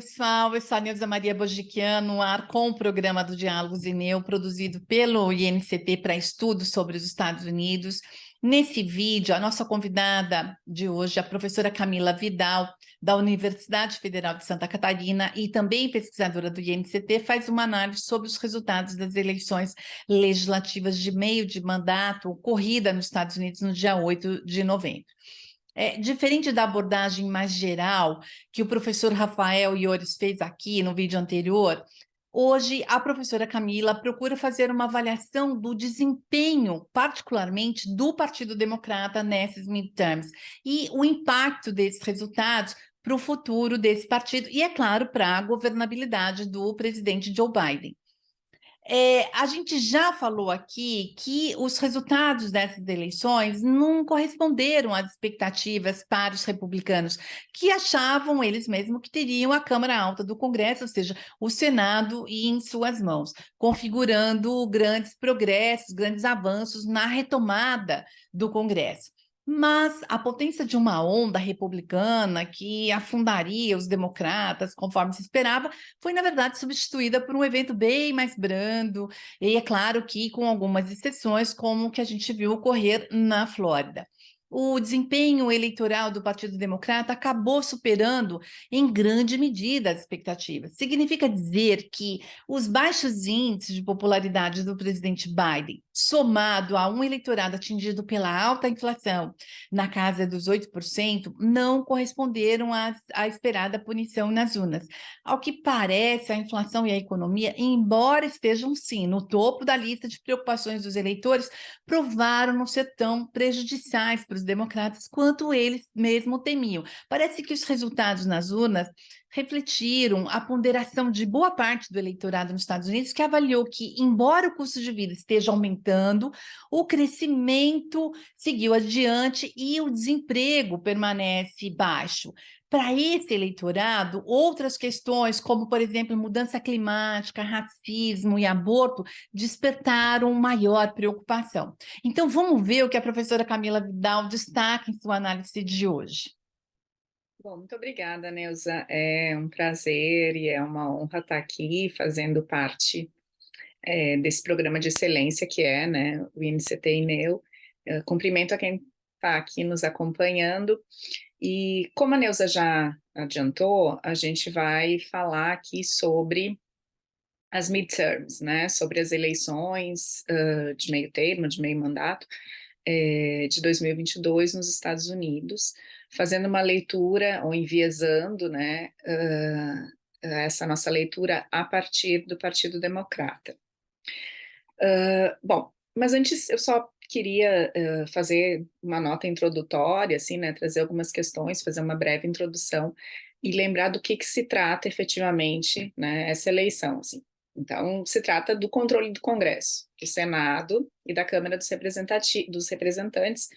pessoal. Eu sou a Neuza Maria Bogiquian, no ar com o programa do Diálogos INEU, produzido pelo INCT para estudos sobre os Estados Unidos. Nesse vídeo, a nossa convidada de hoje, a professora Camila Vidal, da Universidade Federal de Santa Catarina e também pesquisadora do INCT, faz uma análise sobre os resultados das eleições legislativas de meio de mandato ocorrida nos Estados Unidos no dia 8 de novembro. Diferente da abordagem mais geral que o professor Rafael Iores fez aqui no vídeo anterior, hoje a professora Camila procura fazer uma avaliação do desempenho, particularmente do Partido Democrata nessas midterms, e o impacto desses resultados para o futuro desse partido e, é claro, para a governabilidade do presidente Joe Biden. A gente já falou aqui que os resultados dessas eleições não corresponderam às expectativas para os republicanos, que achavam eles mesmos que teriam a Câmara Alta do Congresso, ou seja, o Senado em suas mãos, configurando grandes progressos, grandes avanços na retomada do Congresso. Mas a potência de uma onda republicana que afundaria os democratas, conforme se esperava, foi, na verdade, substituída por um evento bem mais brando, e é claro que com algumas exceções, como o que a gente viu ocorrer na Flórida. O desempenho eleitoral do Partido Democrata acabou superando, em grande medida, as expectativas. Significa dizer que os baixos índices de popularidade do presidente Biden, somado a um eleitorado atingido pela alta inflação, na casa dos 8%, não corresponderam à esperada punição nas urnas. Ao que parece, a inflação e a economia, embora estejam sim no topo da lista de preocupações dos eleitores, provaram não ser tão prejudiciais para os democratas quanto eles mesmo temiam. Parece que os resultados nas urnas refletiram a ponderação de boa parte do eleitorado nos Estados Unidos, que avaliou que, embora o custo de vida esteja aumentando, o crescimento seguiu adiante e o desemprego permanece baixo. Para esse eleitorado, outras questões, como, por exemplo, mudança climática, racismo e aborto, despertaram maior preocupação. Então, vamos ver o que a professora Camila Vidal destaca em sua análise de hoje. Bom, muito obrigada, Neuza. É um prazer e é uma honra estar aqui fazendo parte desse programa de excelência que é, né, o INCT INEU. Cumprimento a quem está aqui nos acompanhando. E como a Neuza já adiantou, a gente vai falar aqui sobre as midterms, né, sobre as eleições de meio termo, de meio mandato, de 2022 nos Estados Unidos, fazendo uma leitura ou enviesando, né, essa nossa leitura a partir do Partido Democrata. Bom, mas antes eu só queria fazer uma nota introdutória, assim, né, trazer algumas questões, fazer uma breve introdução e lembrar do que se trata efetivamente, né, essa eleição, assim. Então, se trata do controle do Congresso, do Senado e da Câmara dos Representantes,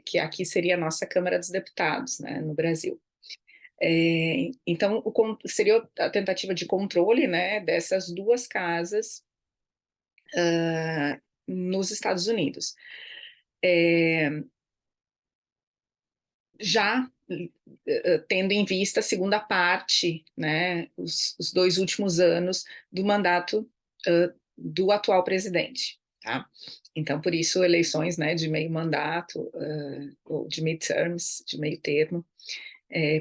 que aqui seria a nossa Câmara dos Deputados, né, no Brasil. Então, seria a tentativa de controle, né, dessas duas casas nos Estados Unidos. Já tendo em vista a segunda parte, né, os 2 últimos anos do mandato do atual presidente, tá? Então, por isso, eleições, né, de meio mandato, ou de midterms, de meio termo,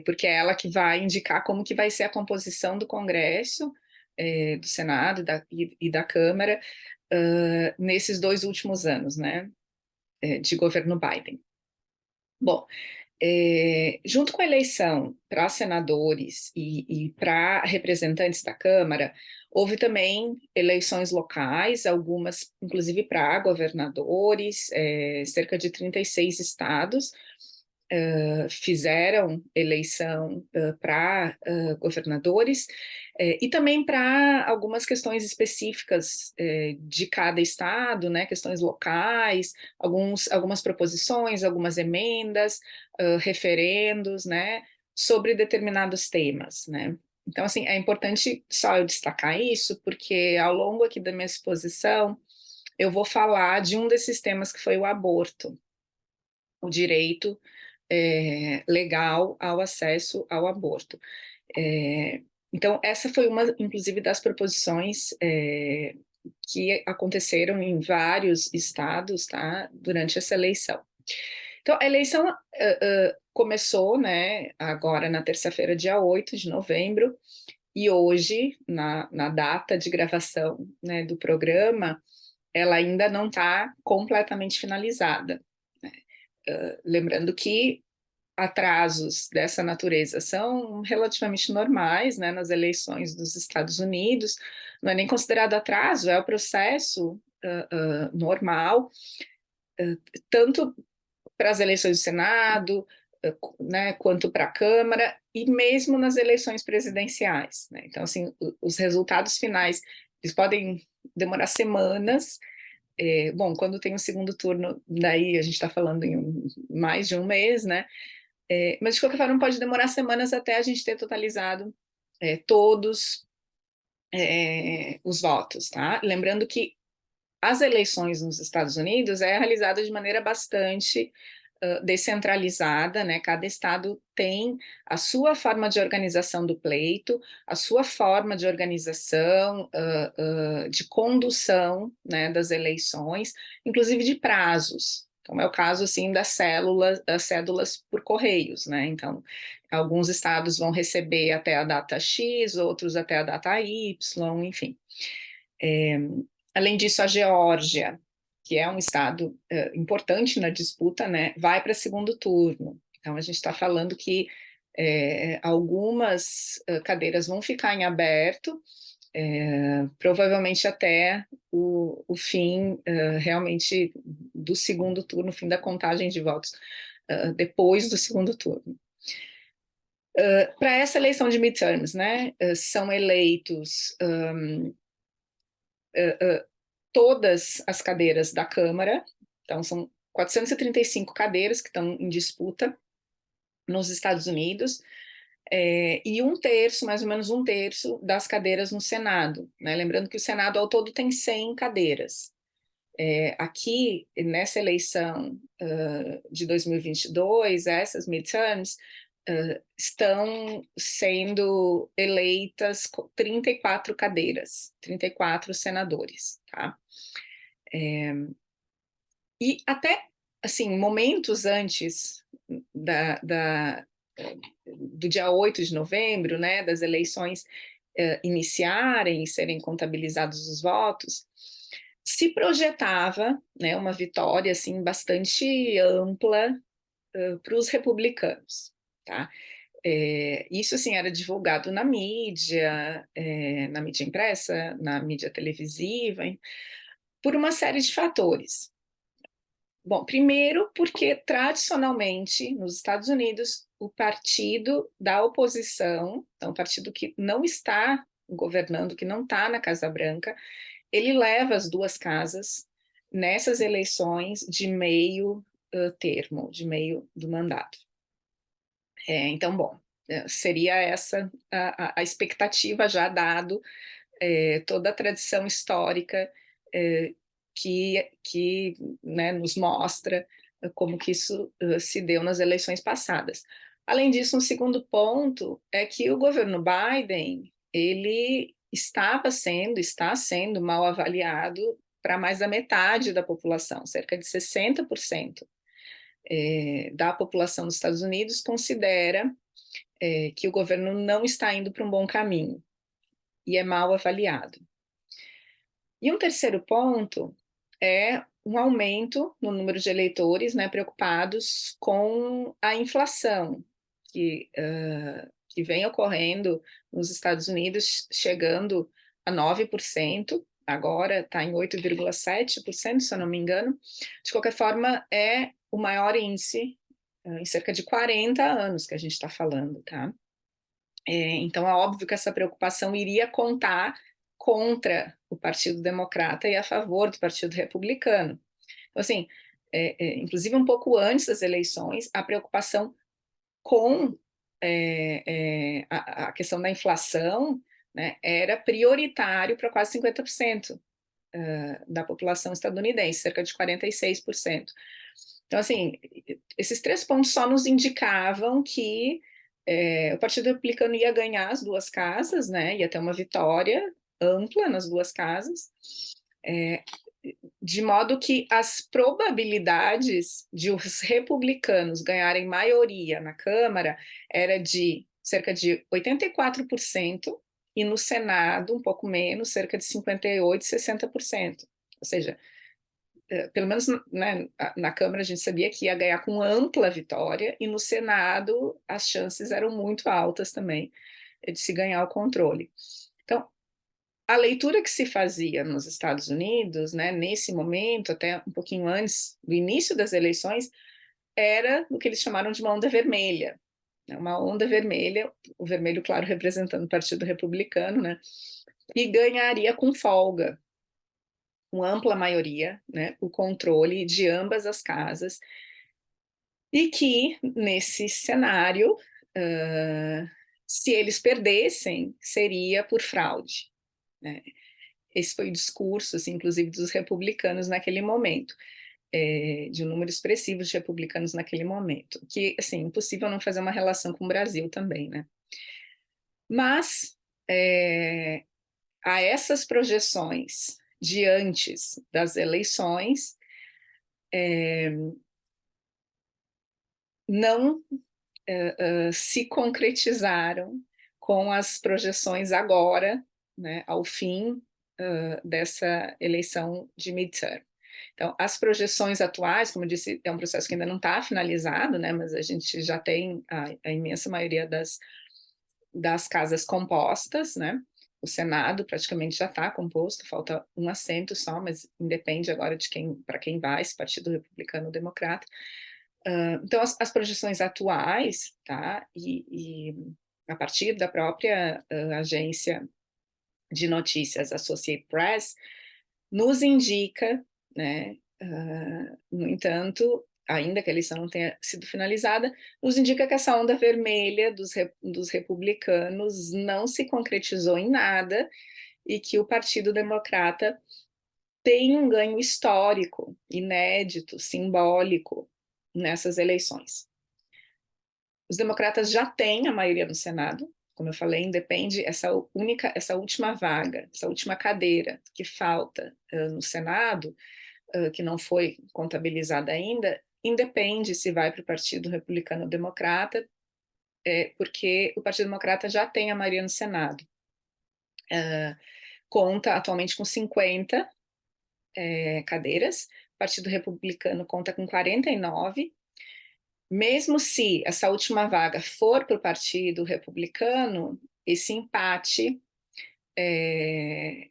porque é ela que vai indicar como que vai ser a composição do Congresso, do Senado e da Câmara, nesses 2 últimos anos, né, de governo Biden. Bom, junto com a eleição para senadores e para representantes da Câmara, houve também eleições locais, algumas inclusive para governadores, cerca de 36 estados fizeram eleição para governadores, e também para algumas questões específicas de cada estado, né, questões locais, algumas proposições, algumas emendas, referendos, né, sobre determinados temas, né. Então, assim, é importante só eu destacar isso, porque ao longo aqui da minha exposição, eu vou falar de um desses temas que foi o aborto, o direito legal ao acesso ao aborto. Então, essa foi uma, inclusive, das proposições que aconteceram em vários estados, tá, durante essa eleição. Então, a eleição começou, né, agora na terça-feira, dia 8 de novembro, e hoje, na data de gravação, né, do programa, ela ainda não está completamente finalizada, né? Lembrando que atrasos dessa natureza são relativamente normais, né, nas eleições dos Estados Unidos, não é nem considerado atraso, é o processo normal, tanto para as eleições do Senado, né, quanto para a Câmara, e mesmo nas eleições presidenciais, né? Então, assim, os resultados finais, eles podem demorar semanas. Bom, quando tem o segundo turno, daí a gente está falando em mais de um mês, né? Mas de qualquer forma pode demorar semanas até a gente ter totalizado todos os votos, tá? Lembrando que as eleições nos Estados Unidos é realizada de maneira bastante descentralizada, né? Cada estado tem a sua forma de organização do pleito, a sua forma de organização, de condução, né, das eleições, inclusive de prazos. Então, é o caso, assim, das cédulas por correios, né? Então, alguns estados vão receber até a data X, outros até a data Y, enfim. Além disso, a Geórgia, que é um estado importante na disputa, né, vai para segundo turno. Então, a gente está falando que algumas cadeiras vão ficar em aberto, provavelmente até o fim realmente do segundo turno, fim da contagem de votos depois do segundo turno. Para essa eleição de midterms, né, são eleitos todas as cadeiras da Câmara, então são 435 cadeiras que estão em disputa nos Estados Unidos, e um terço, mais ou menos um terço, das cadeiras no Senado, né? Lembrando que o Senado ao todo tem 100 cadeiras. Aqui, nessa eleição de 2022, essas midterms, estão sendo eleitas 34 cadeiras, 34 senadores, tá? E até, assim, momentos antes do dia 8 de novembro, né, das eleições iniciarem e serem contabilizados os votos, se projetava, né, uma vitória, assim, bastante ampla para os republicanos, tá? Isso, assim, era divulgado na mídia impressa, na mídia televisiva, por uma série de fatores. Bom, primeiro porque tradicionalmente nos Estados Unidos o partido da oposição, então o partido que não está governando, que não está na Casa Branca, ele leva as duas casas nessas eleições de meio termo, de meio do mandato. Então, bom, seria essa a expectativa já dado toda a tradição histórica que né, nos mostra como que isso se deu nas eleições passadas. Além disso, um segundo ponto é que o governo Biden, ele está sendo mal avaliado para mais da metade da população, cerca de 60% da população dos Estados Unidos considera que o governo não está indo para um bom caminho e é mal avaliado. E um terceiro ponto é um aumento no número de eleitores, né, preocupados com a inflação que vem ocorrendo nos Estados Unidos, chegando a 9%, agora está em 8,7%, se eu não me engano. De qualquer forma, é o maior índice em cerca de 40 anos que a gente está falando, tá? Então, é óbvio que essa preocupação iria contar contra o Partido Democrata e a favor do Partido Republicano. Então, assim, inclusive um pouco antes das eleições, a preocupação com a questão da inflação, né, era prioritário para quase 50% da população estadunidense, cerca de 46%. Então, assim, esses três pontos só nos indicavam que o Partido Republicano ia ganhar as duas casas, né? Ia ter uma vitória ampla nas duas casas, de modo que as probabilidades de os republicanos ganharem maioria na Câmara era de cerca de 84%, e no Senado, um pouco menos, cerca de 58%, 60%. Ou seja, pelo menos, né, na Câmara a gente sabia que ia ganhar com ampla vitória, e no Senado as chances eram muito altas também de se ganhar o controle. Então, a leitura que se fazia nos Estados Unidos, né, nesse momento, até um pouquinho antes do início das eleições, era o que eles chamaram de uma onda vermelha. Uma onda vermelha, o vermelho, claro, representando o Partido Republicano, né, e ganharia com folga, com ampla maioria, né, o controle de ambas as casas, e que, nesse cenário, se eles perdessem, seria por fraude, né? Esse foi o discurso, assim, inclusive, dos republicanos naquele momento, de um número expressivo de republicanos naquele momento, que, assim, impossível não fazer uma relação com o Brasil também, né? Mas, a essas projeções de antes das eleições, não se concretizaram com as projeções agora, né, ao fim dessa eleição de midterm. Então, as projeções atuais, como eu disse, é um processo que ainda não está finalizado, né, mas a gente já tem a imensa maioria das casas compostas, né? O Senado praticamente já está composto, falta um assento só, mas independe agora de para quem vai, se Partido Republicano ou Democrata. Então, as projeções atuais, tá? E a partir da própria agência de notícias Associated Press, nos indica, né? No entanto, ainda que a eleição não tenha sido finalizada, nos indica que essa onda vermelha dos republicanos não se concretizou em nada, e que o Partido Democrata tem um ganho histórico, inédito, simbólico nessas eleições. Os democratas já têm a maioria no Senado, como eu falei, independe essa última vaga, essa última cadeira que falta no Senado, que não foi contabilizada ainda, independe se vai para o Partido Republicano ou Democrata, porque o Partido Democrata já tem a maioria no Senado. Conta atualmente com 50 cadeiras, o Partido Republicano conta com 49. Mesmo se essa última vaga for para o Partido Republicano, esse empate é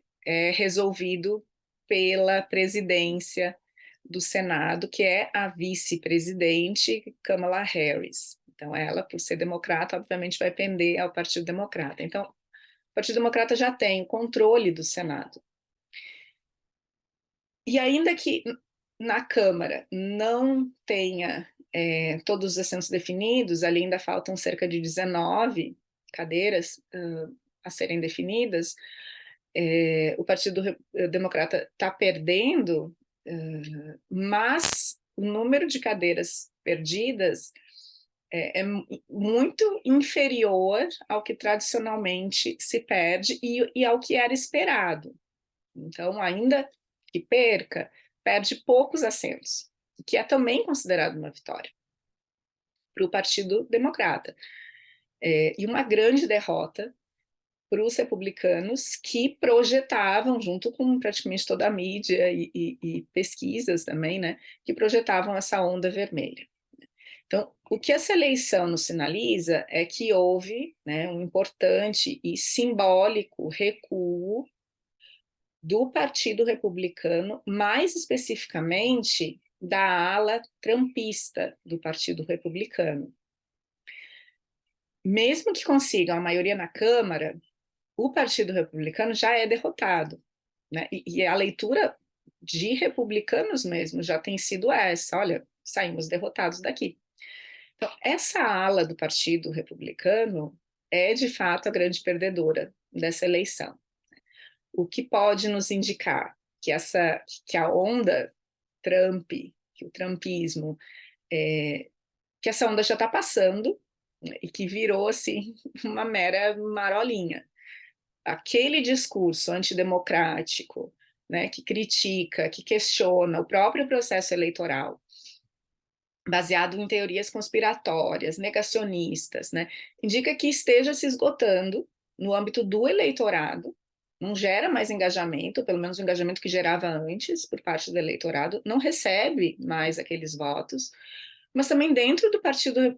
resolvido pela presidência do Senado, que é a vice-presidente Kamala Harris. Então, ela, por ser democrata, obviamente vai pender ao Partido Democrata. Então, o Partido Democrata já tem o controle do Senado. E ainda que na Câmara não tenha todos os assentos definidos, ali ainda faltam cerca de 19 cadeiras a serem definidas, o Partido Democrata está perdendo, mas o número de cadeiras perdidas é muito inferior ao que tradicionalmente se perde e ao que era esperado. Então, ainda que perca, perde poucos assentos, que é também considerado uma vitória para o Partido Democrata. E uma grande derrota para os republicanos, que projetavam, junto com praticamente toda a mídia e pesquisas também, né, que projetavam essa onda vermelha. Então, o que essa eleição nos sinaliza é que houve, né, um importante e simbólico recuo do Partido Republicano, mais especificamente da ala trumpista do Partido Republicano. Mesmo que consigam a maioria na Câmara, o Partido Republicano já é derrotado, né? E a leitura de republicanos mesmo já tem sido essa: olha, saímos derrotados daqui. Então, essa ala do Partido Republicano é, de fato, a grande perdedora dessa eleição. O que pode nos indicar que a onda Trump, que o trumpismo, que essa onda já está passando, e que virou assim uma mera marolinha. Aquele discurso antidemocrático, né, que critica, que questiona o próprio processo eleitoral, baseado em teorias conspiratórias, negacionistas, né, indica que esteja se esgotando no âmbito do eleitorado, não gera mais engajamento, pelo menos o engajamento que gerava antes por parte do eleitorado, não recebe mais aqueles votos, mas também dentro do Partido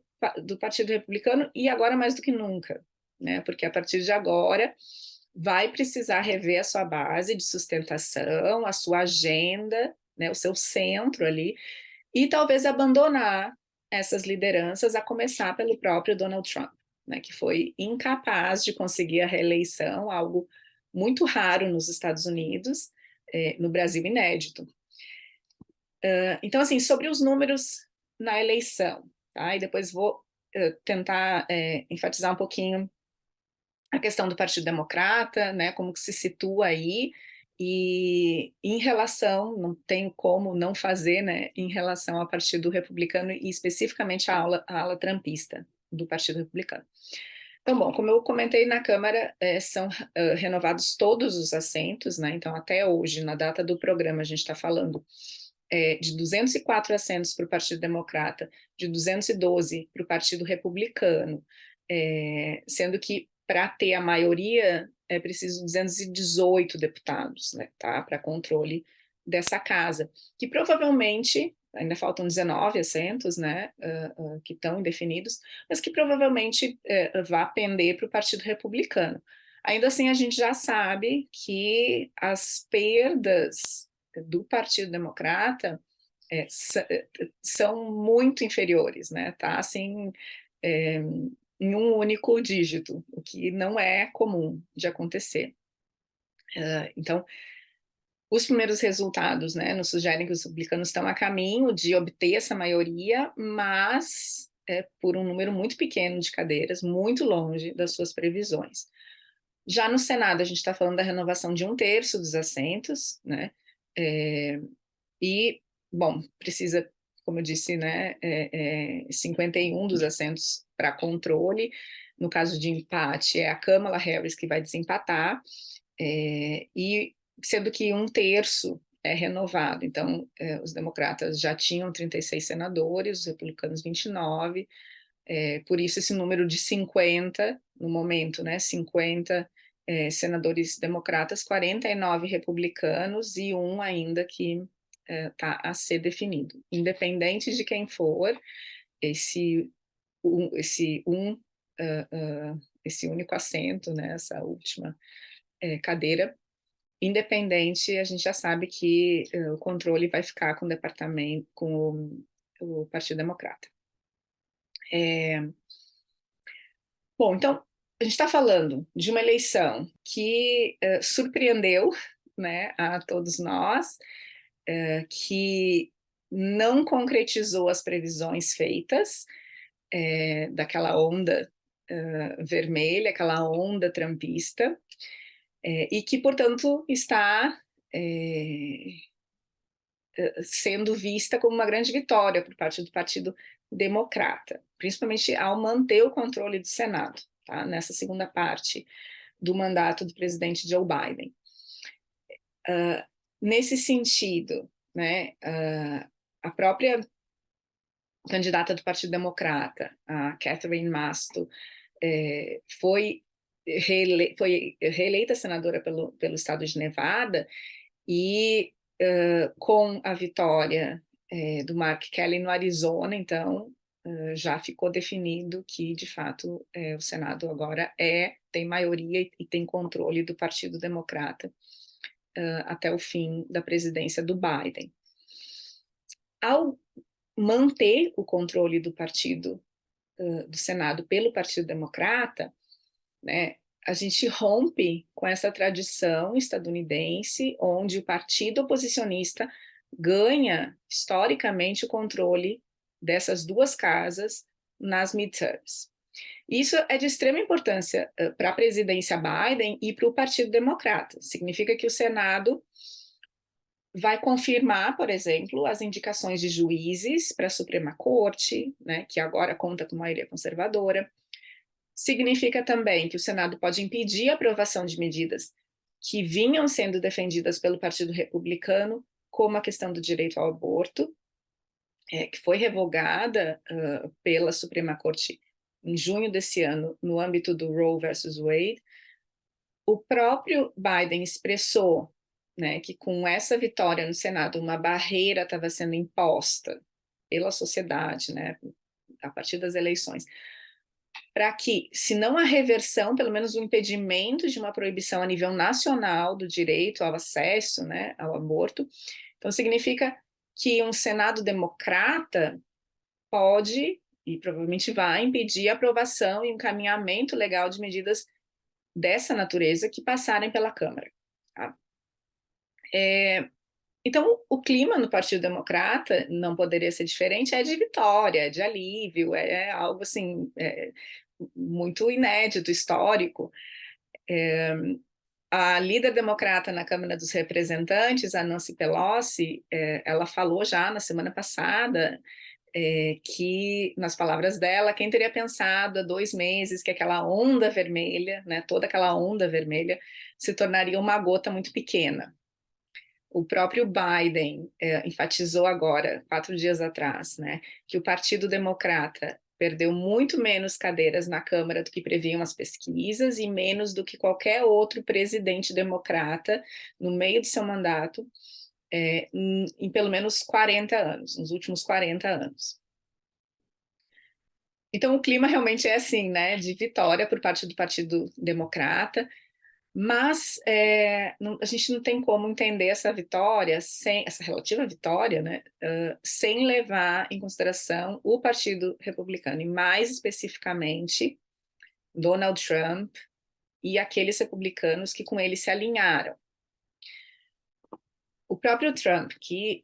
Republicano e agora mais do que nunca, né, porque a partir de agora vai precisar rever a sua base de sustentação, a sua agenda, né, o seu centro ali, e talvez abandonar essas lideranças, a começar pelo próprio Donald Trump, né, que foi incapaz de conseguir a reeleição, algo muito raro nos Estados Unidos, no Brasil inédito. Então, assim, sobre os números na eleição, tá? E depois vou tentar enfatizar um pouquinho a questão do Partido Democrata, né, como que se situa aí, e em relação, não tenho como não fazer, né, em relação ao Partido Republicano e especificamente à ala trumpista do Partido Republicano. Então, bom, como eu comentei na Câmara, são renovados todos os assentos, né, então até hoje, na data do programa, a gente está falando de 204 assentos para o Partido Democrata, de 212 para o Partido Republicano, sendo que para ter a maioria é preciso 218 deputados, né, tá, para controle dessa casa, que provavelmente, ainda faltam 19 assentos, né, que estão indefinidos, mas que provavelmente vai pender para o Partido Republicano. Ainda assim, a gente já sabe que as perdas do Partido Democrata são muito inferiores, né, tá, assim, em um único dígito, o que não é comum de acontecer. Então, os primeiros resultados, né, nos sugerem que os republicanos estão a caminho de obter essa maioria, mas por um número muito pequeno de cadeiras, muito longe das suas previsões. Já no Senado, a gente está falando da renovação de 1/3 dos assentos, né, e, bom, precisa, como eu disse, né, 51 dos assentos para controle. No caso de empate, é a Kamala Harris que vai desempatar, e sendo que 1/3 é renovado. Então, os democratas já tinham 36 senadores, os republicanos 29, por isso esse número de 50, no momento, né, 50 senadores democratas, 49 republicanos e um ainda que está a ser definido. Independente de quem for, esse único assento, né, essa última cadeira, independente, a gente já sabe que o controle vai ficar com o departamento, com o Partido Democrata. Bom, então, a gente está falando de uma eleição que surpreendeu, né, a todos nós, que não concretizou as previsões feitas, daquela onda vermelha, aquela onda trumpista, e que, portanto, está sendo vista como uma grande vitória por parte do Partido Democrata, principalmente ao manter o controle do Senado, tá, nessa segunda parte do mandato do presidente Joe Biden. Nesse sentido, né, a própria candidata do Partido Democrata, a Catherine Masto, foi reeleita senadora pelo estado de Nevada, e com a vitória do Mark Kelly no Arizona, então, já ficou definido que, de fato, o Senado agora tem maioria e tem controle do Partido Democrata até o fim da presidência do Biden. Ao manter o controle do Partido do Senado pelo Partido Democrata, né, a gente rompe com essa tradição estadunidense, onde o partido oposicionista ganha, historicamente, o controle dessas duas casas nas midterms. Isso é de extrema importância para a presidência Biden e para o Partido Democrata. Significa que o Senado vai confirmar, por exemplo, as indicações de juízes para a Suprema Corte, né, que agora conta com maioria conservadora. Significa também que o Senado pode impedir a aprovação de medidas que vinham sendo defendidas pelo Partido Republicano, como a questão do direito ao aborto, que foi revogada pela Suprema Corte em junho desse ano, no âmbito do Roe versus Wade. O próprio Biden expressou, né, que com essa vitória no Senado, uma barreira estava sendo imposta pela sociedade, né, a partir das eleições, para que, se não a reversão, pelo menos o impedimento de uma proibição a nível nacional do direito ao acesso, né, ao aborto. Então, significa que um Senado democrata pode, e provavelmente vai, impedir a aprovação e encaminhamento legal de medidas dessa natureza que passarem pela Câmara. Tá? Então, o clima no Partido Democrata não poderia ser diferente, é de vitória, é de alívio, é algo assim, muito inédito, histórico. A líder democrata na Câmara dos Representantes, a Nancy Pelosi, ela falou já na semana passada que, nas palavras dela, quem teria pensado há 2 meses que aquela onda vermelha, né, toda aquela onda vermelha, se tornaria uma gota muito pequena. O próprio Biden enfatizou agora, 4 dias atrás, né, que o Partido Democrata perdeu muito menos cadeiras na Câmara do que previam as pesquisas e menos do que qualquer outro presidente democrata no meio do seu mandato, em pelo menos 40 anos, nos últimos 40 anos. Então, o clima realmente é assim, né, de vitória por parte do Partido Democrata, mas a gente não tem como entender essa vitória, essa relativa vitória, né, sem levar em consideração o Partido Republicano, e mais especificamente Donald Trump e aqueles republicanos que com ele se alinharam. O próprio Trump, que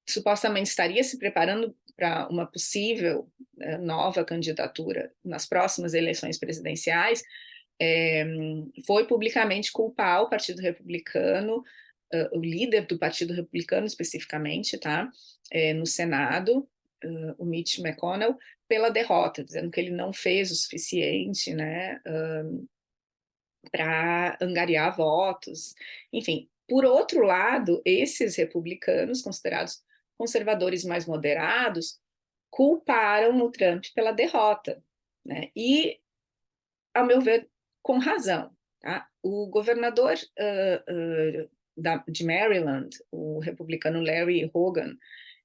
supostamente estaria se preparando para uma possível nova candidatura nas próximas eleições presidenciais, foi publicamente culpar o Partido Republicano, o líder do Partido Republicano especificamente, tá, no Senado, o Mitch McConnell, pela derrota, dizendo que ele não fez o suficiente, né, para angariar votos, enfim. Por outro lado, esses republicanos, considerados conservadores mais moderados, culparam o Trump pela derrota, né? E, ao meu ver, com razão. Tá? O governador de Maryland, o republicano Larry Hogan,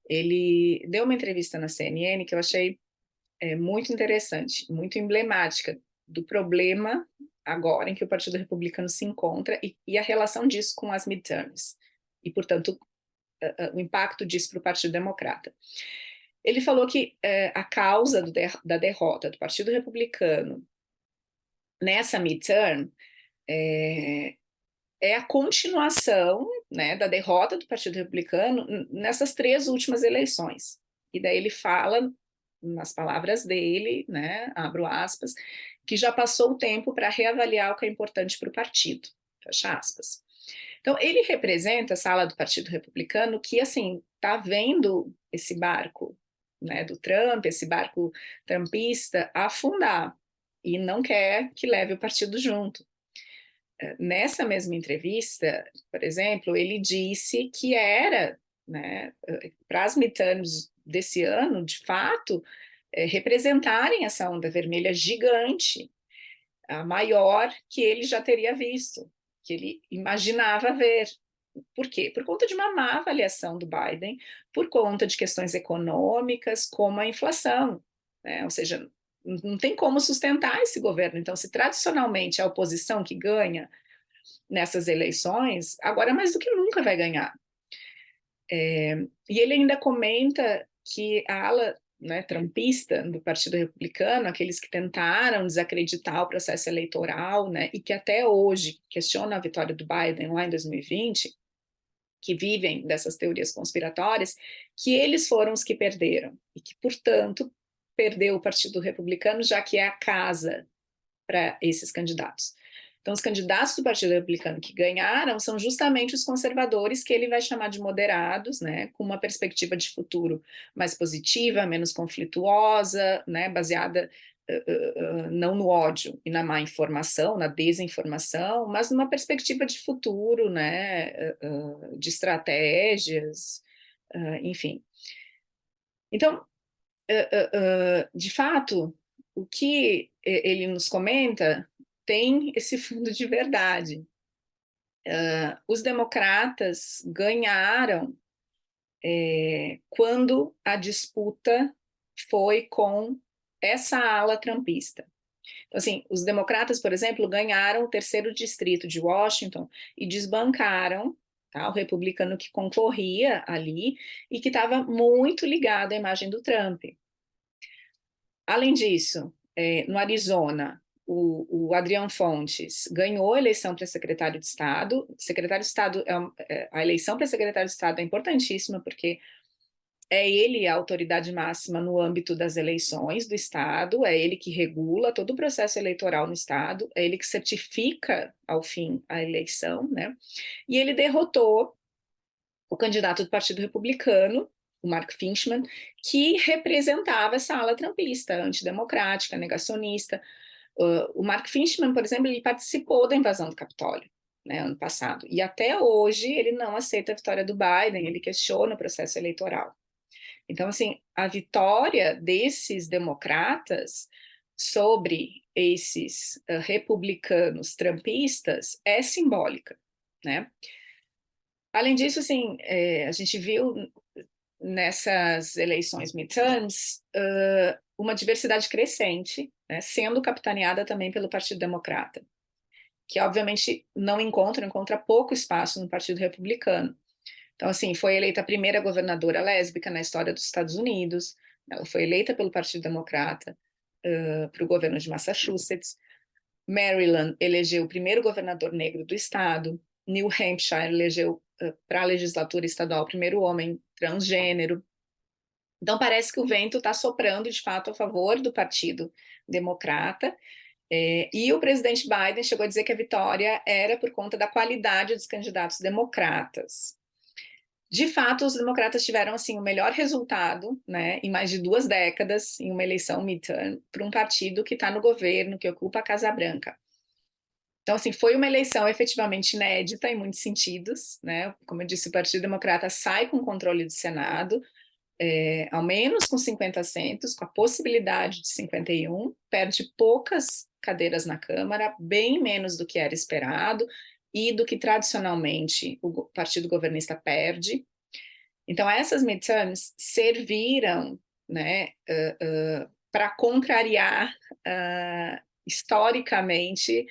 ele deu uma entrevista na CNN que eu achei muito interessante, muito emblemática do problema agora em que o Partido Republicano se encontra e a relação disso com as midterms, e, portanto, o impacto disso para o Partido Democrata. Ele falou que a causa da derrota do Partido Republicano nessa midterm é a continuação, né, da derrota do Partido Republicano nessas 3 últimas eleições. E daí ele fala, nas palavras dele, né, abro aspas, que já passou o tempo para reavaliar o que é importante para o partido, fecha aspas. Então, ele representa essa ala do Partido Republicano que, assim, está vendo esse barco, né, do Trump, esse barco trumpista, afundar, e não quer que leve o partido junto. Nessa mesma entrevista, por exemplo, ele disse que era, né, para as midterms desse ano, de fato, representarem essa onda vermelha gigante, a maior que ele já teria visto, que ele imaginava ver. Por quê? Por conta de uma má avaliação do Biden, por conta de questões econômicas, como a inflação, né? Ou seja, não tem como sustentar esse governo. Então, se tradicionalmente é a oposição que ganha nessas eleições, agora mais do que nunca vai ganhar. E ele ainda comenta que a ala, né, trumpista do Partido Republicano, aqueles que tentaram desacreditar o processo eleitoral, né, e que até hoje questionam a vitória do Biden lá em 2020, que vivem dessas teorias conspiratórias, que eles foram os que perderam, e que, portanto, perdeu o Partido Republicano, já que é a casa para esses candidatos. Então, os candidatos do Partido Republicano que ganharam são justamente os conservadores, que ele vai chamar de moderados, né, com uma perspectiva de futuro mais positiva, menos conflituosa, né, baseada não no ódio e na má informação, na desinformação, mas numa perspectiva de futuro, né, de estratégias, enfim. Então, de fato, o que ele nos comenta tem esse fundo de verdade. Os democratas ganharam quando a disputa foi com essa ala trumpista. Então, assim, os democratas, por exemplo, ganharam o 3º distrito de Washington e desbancaram, tá, o republicano que concorria ali e que estava muito ligado à imagem do Trump. Além disso, no Arizona, o Adriano Fontes ganhou a eleição para secretário de Estado. Secretário de Estado, a eleição para secretário de Estado é importantíssima, porque é ele a autoridade máxima no âmbito das eleições do Estado, é ele que regula todo o processo eleitoral no Estado, é ele que certifica, ao fim, a eleição, né? E ele derrotou o candidato do Partido Republicano, o Mark Finchem, que representava essa ala trumpista, antidemocrática, negacionista. O Mark Finchem, por exemplo, ele participou da invasão do Capitólio, né, ano passado, e até hoje ele não aceita a vitória do Biden, ele questiona o processo eleitoral. Então, assim, a vitória desses democratas sobre esses republicanos trumpistas é simbólica, né? Além disso, assim, a gente viu nessas eleições midterms uma diversidade crescente, né, sendo capitaneada também pelo Partido Democrata, que obviamente não encontra pouco espaço no Partido Republicano. Então, assim, foi eleita a primeira governadora lésbica na história dos Estados Unidos, ela foi eleita pelo Partido Democrata para o governo de Massachusetts. Maryland elegeu o primeiro governador negro do estado. New Hampshire elegeu para a legislatura estadual o primeiro homem transgênero. Então, parece que o vento está soprando, de fato, a favor do Partido Democrata. E o presidente Biden chegou a dizer que a vitória era por conta da qualidade dos candidatos democratas. De fato, os democratas tiveram assim o melhor resultado, né, em mais de 2 décadas, em uma eleição midterm, para um partido que está no governo, que ocupa a Casa Branca. Então, assim, foi uma eleição efetivamente inédita em muitos sentidos, né? Como eu disse, o Partido Democrata sai com o controle do Senado, ao menos com 50 assentos, com a possibilidade de 51, perde poucas cadeiras na Câmara, bem menos do que era esperado e do que tradicionalmente o partido governista perde. Então, essas midterms serviram, né, para contrariar historicamente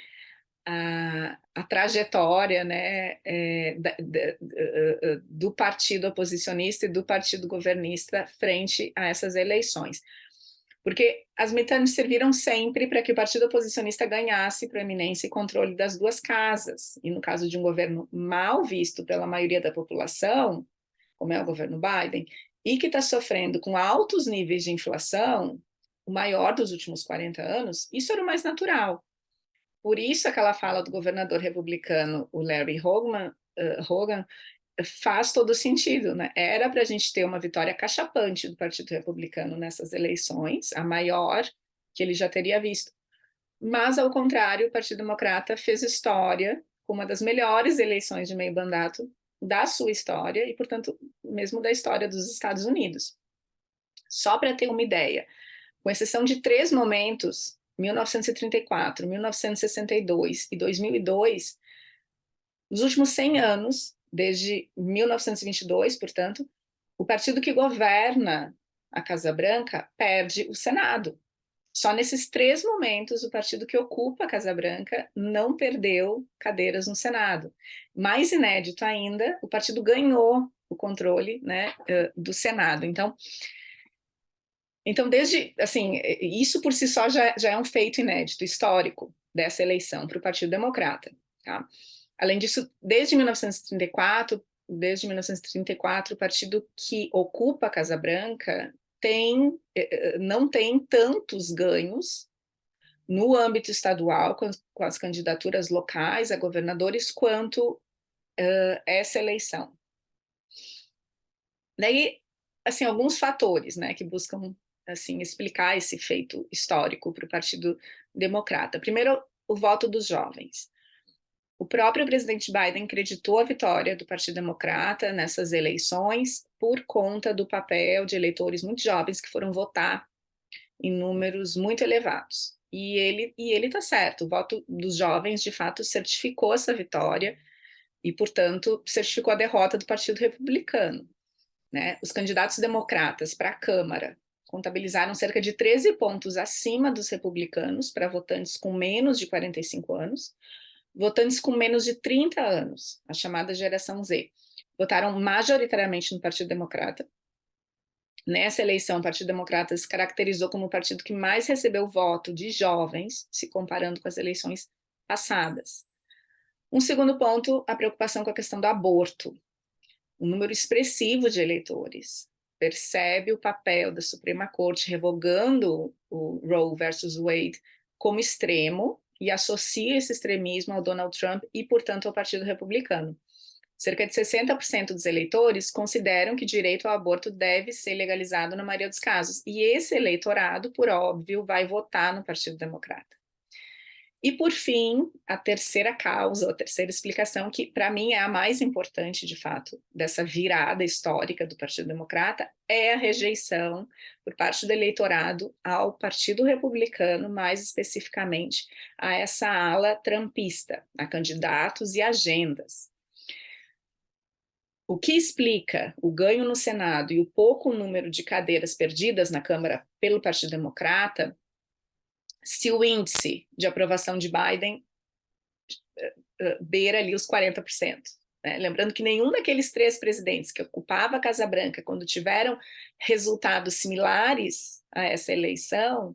a trajetória, né, do partido oposicionista e do partido governista frente a essas eleições. Porque as midterms serviram sempre para que o partido oposicionista ganhasse proeminência e controle das 2 casas. E no caso de um governo mal visto pela maioria da população, como é o governo Biden, e que está sofrendo com altos níveis de inflação, o maior dos últimos 40 anos, isso era o mais natural. Por isso, aquela fala do governador republicano, o Larry Hogan, faz todo sentido, né? Era para a gente ter uma vitória cachapante do Partido Republicano nessas eleições, a maior que ele já teria visto. Mas, ao contrário, o Partido Democrata fez história com uma das melhores eleições de meio mandato da sua história e, portanto, mesmo da história dos Estados Unidos. Só para ter uma ideia, com exceção de 3 momentos, 1934, 1962 e 2002, nos últimos 100 anos, desde 1922, portanto, o partido que governa a Casa Branca perde o Senado. Só nesses 3 momentos, o partido que ocupa a Casa Branca não perdeu cadeiras no Senado. Mais inédito ainda, o partido ganhou o controle, né, do Senado. Então, desde, assim, isso por si só já é um feito inédito, histórico, dessa eleição para o Partido Democrata. Tá? Além disso, desde 1934, o partido que ocupa a Casa Branca não tem tantos ganhos no âmbito estadual, com as candidaturas locais a governadores, quanto essa eleição. Daí, assim, alguns fatores, né, que buscam, assim, explicar esse feito histórico para o Partido Democrata. Primeiro, o voto dos jovens. O próprio presidente Biden acreditou a vitória do Partido Democrata nessas eleições por conta do papel de eleitores muito jovens que foram votar em números muito elevados. E ele está certo, o voto dos jovens, de fato, certificou essa vitória e, portanto, certificou a derrota do Partido Republicano. Né? Os candidatos democratas para a Câmara contabilizaram cerca de 13 pontos acima dos republicanos para votantes com menos de 45 anos, votantes com menos de 30 anos, a chamada geração Z, votaram majoritariamente no Partido Democrata. Nessa eleição, o Partido Democrata se caracterizou como o partido que mais recebeu voto de jovens, se comparando com as eleições passadas. Um segundo ponto, a preocupação com a questão do aborto. Um número expressivo de eleitores percebe o papel da Suprema Corte revogando o Roe versus Wade como extremo e associa esse extremismo ao Donald Trump e, portanto, ao Partido Republicano. Cerca de 60% dos eleitores consideram que direito ao aborto deve ser legalizado na maioria dos casos. E esse eleitorado, por óbvio, vai votar no Partido Democrata. E, por fim, a terceira causa, a terceira explicação, que para mim é a mais importante, de fato, dessa virada histórica do Partido Democrata, é a rejeição por parte do eleitorado ao Partido Republicano, mais especificamente a essa ala trumpista, a candidatos e agendas. O que explica o ganho no Senado e o pouco número de cadeiras perdidas na Câmara pelo Partido Democrata, se o índice de aprovação de Biden beira ali os 40%. Né? Lembrando que nenhum daqueles 3 presidentes que ocupava a Casa Branca, quando tiveram resultados similares a essa eleição,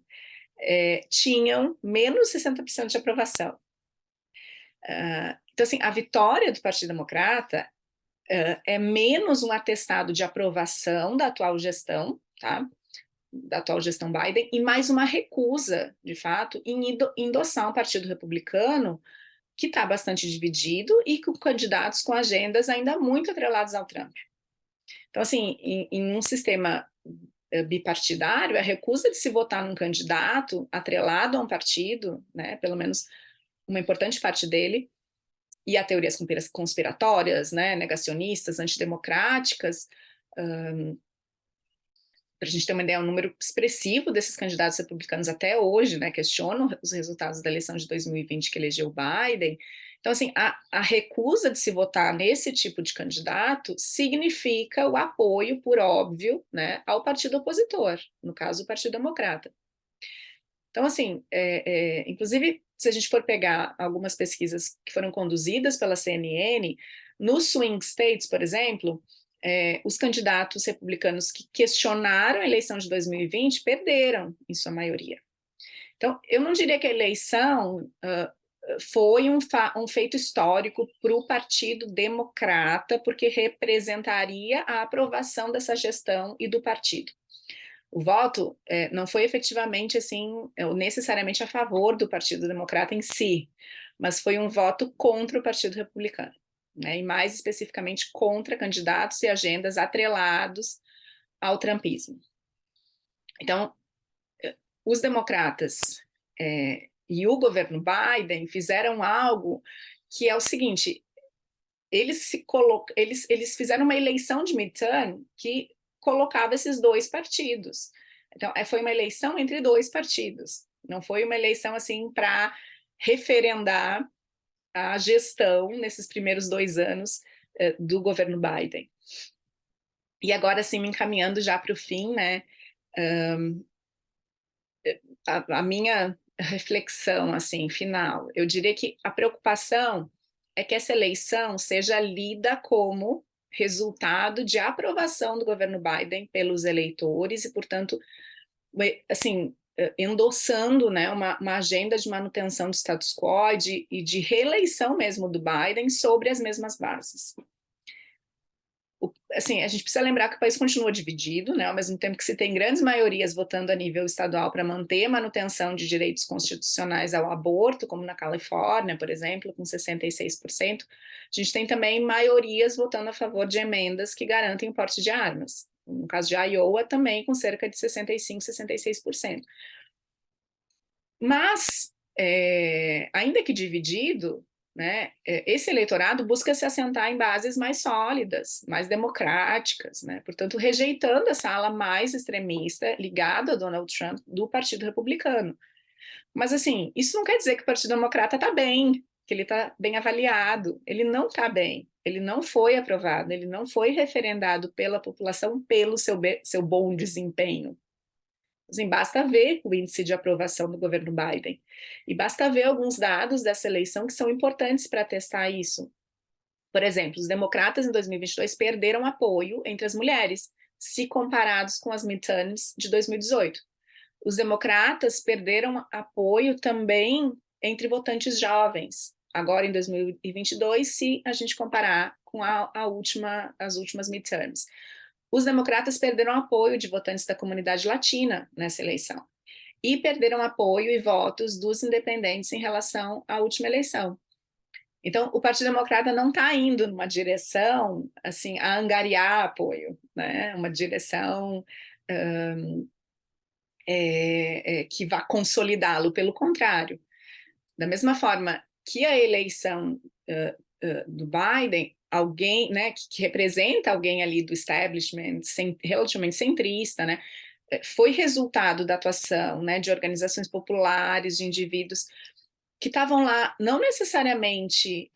tinham menos 60% de aprovação. Então, assim, a vitória do Partido Democrata é menos um atestado de aprovação da atual gestão, tá? Da atual gestão Biden, e mais uma recusa, de fato, em endossar um partido republicano que está bastante dividido e com candidatos com agendas ainda muito atreladas ao Trump. Então, assim, em um sistema bipartidário, a recusa de se votar num candidato atrelado a um partido, né, pelo menos uma importante parte dele, e a teorias conspiratórias, né, negacionistas, antidemocráticas, para a gente ter uma ideia, um número expressivo desses candidatos republicanos até hoje, né, questionam os resultados da eleição de 2020 que elegeu o Biden. Então, assim, a recusa de se votar nesse tipo de candidato significa o apoio, por óbvio, né, ao partido opositor, no caso, o Partido Democrata. Então, assim, inclusive, se a gente for pegar algumas pesquisas que foram conduzidas pela CNN, nos swing states, por exemplo, os candidatos republicanos que questionaram a eleição de 2020 perderam, em sua maioria. Então, eu não diria que a eleição foi um feito histórico para o Partido Democrata, porque representaria a aprovação dessa gestão e do partido. O voto não foi efetivamente, assim, necessariamente a favor do Partido Democrata em si, mas foi um voto contra o Partido Republicano, né, e mais especificamente contra candidatos e agendas atrelados ao trumpismo. Então, os democratas e o governo Biden fizeram algo que é o seguinte: eles fizeram uma eleição de midterm que colocava esses 2 partidos. Então, foi uma eleição entre 2 partidos, não foi uma eleição assim para referendar a gestão nesses primeiros 2 anos do governo Biden. E agora, assim, me encaminhando já para o fim, né, a minha reflexão, assim, final, eu diria que a preocupação é que essa eleição seja lida como resultado de aprovação do governo Biden pelos eleitores e, portanto, assim, endossando, né, uma agenda de manutenção do status quo e de reeleição mesmo do Biden sobre as mesmas bases. assim, a gente precisa lembrar que o país continua dividido, né? Ao mesmo tempo que se tem grandes maiorias votando a nível estadual para manter a manutenção de direitos constitucionais ao aborto, como na Califórnia, por exemplo, com 66%, a gente tem também maiorias votando a favor de emendas que garantem o porte de armas. No caso de Iowa, também com cerca de 65%, 66%. Mas, ainda que dividido, né, esse eleitorado busca se assentar em bases mais sólidas, mais democráticas, né, portanto, rejeitando essa ala mais extremista ligada a Donald Trump do Partido Republicano. Mas, assim, isso não quer dizer que o Partido Democrata está bem, que ele está bem avaliado. Ele não está bem, ele não foi aprovado, ele não foi referendado pela população pelo seu bom desempenho. Assim, basta ver o índice de aprovação do governo Biden. E basta ver alguns dados dessa eleição que são importantes para testar isso. Por exemplo, os democratas em 2022 perderam apoio entre as mulheres, se comparados com as midterms de 2018. Os democratas perderam apoio também entre votantes jovens, agora em 2022, se a gente comparar com as últimas midterms. Os democratas perderam apoio de votantes da comunidade latina nessa eleição e perderam apoio e votos dos independentes em relação à última eleição. Então, o Partido Democrata não está indo numa direção assim a angariar apoio, né? Uma direção que vá consolidá-lo, pelo contrário. Da mesma forma que a eleição do Biden, alguém, né, que representa alguém ali do establishment, relativamente centrista, né, foi resultado da atuação, né, de organizações populares, de indivíduos que estavam lá não necessariamente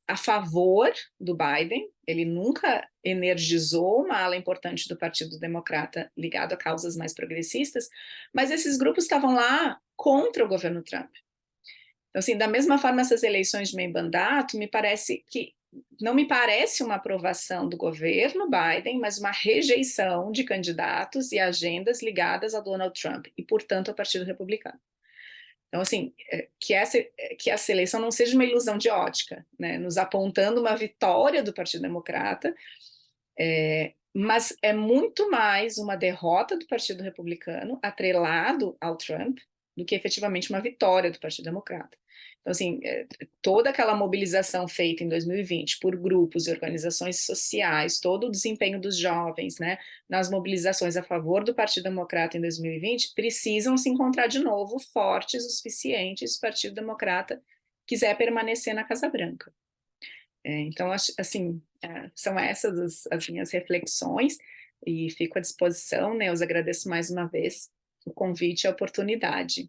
a favor do Biden, ele nunca energizou uma ala importante do Partido Democrata ligado a causas mais progressistas, mas esses grupos estavam lá contra o governo Trump. Então, assim, da mesma forma, essas eleições de meio mandato, não me parece uma aprovação do governo Biden, mas uma rejeição de candidatos e agendas ligadas a Donald Trump e, portanto, ao Partido Republicano. Então, assim, que essa eleição não seja uma ilusão de ótica, né, nos apontando uma vitória do Partido Democrata, mas é muito mais uma derrota do Partido Republicano atrelado ao Trump do que efetivamente uma vitória do Partido Democrata. Então, assim, toda aquela mobilização feita em 2020 por grupos e organizações sociais, todo o desempenho dos jovens, né, nas mobilizações a favor do Partido Democrata em 2020, precisam se encontrar de novo fortes o suficiente se o Partido Democrata quiser permanecer na Casa Branca. Então, assim, são essas as minhas reflexões e fico à disposição, né, eu os agradeço mais uma vez o convite e a oportunidade.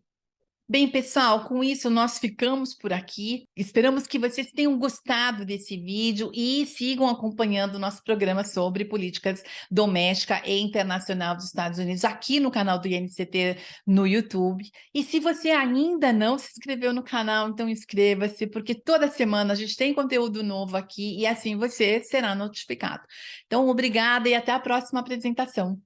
Bem, pessoal, com isso nós ficamos por aqui. Esperamos que vocês tenham gostado desse vídeo e sigam acompanhando o nosso programa sobre políticas doméstica e internacional dos Estados Unidos aqui no canal do INCT no YouTube. E se você ainda não se inscreveu no canal, então inscreva-se, porque toda semana a gente tem conteúdo novo aqui e assim você será notificado. Então, obrigada e até a próxima apresentação.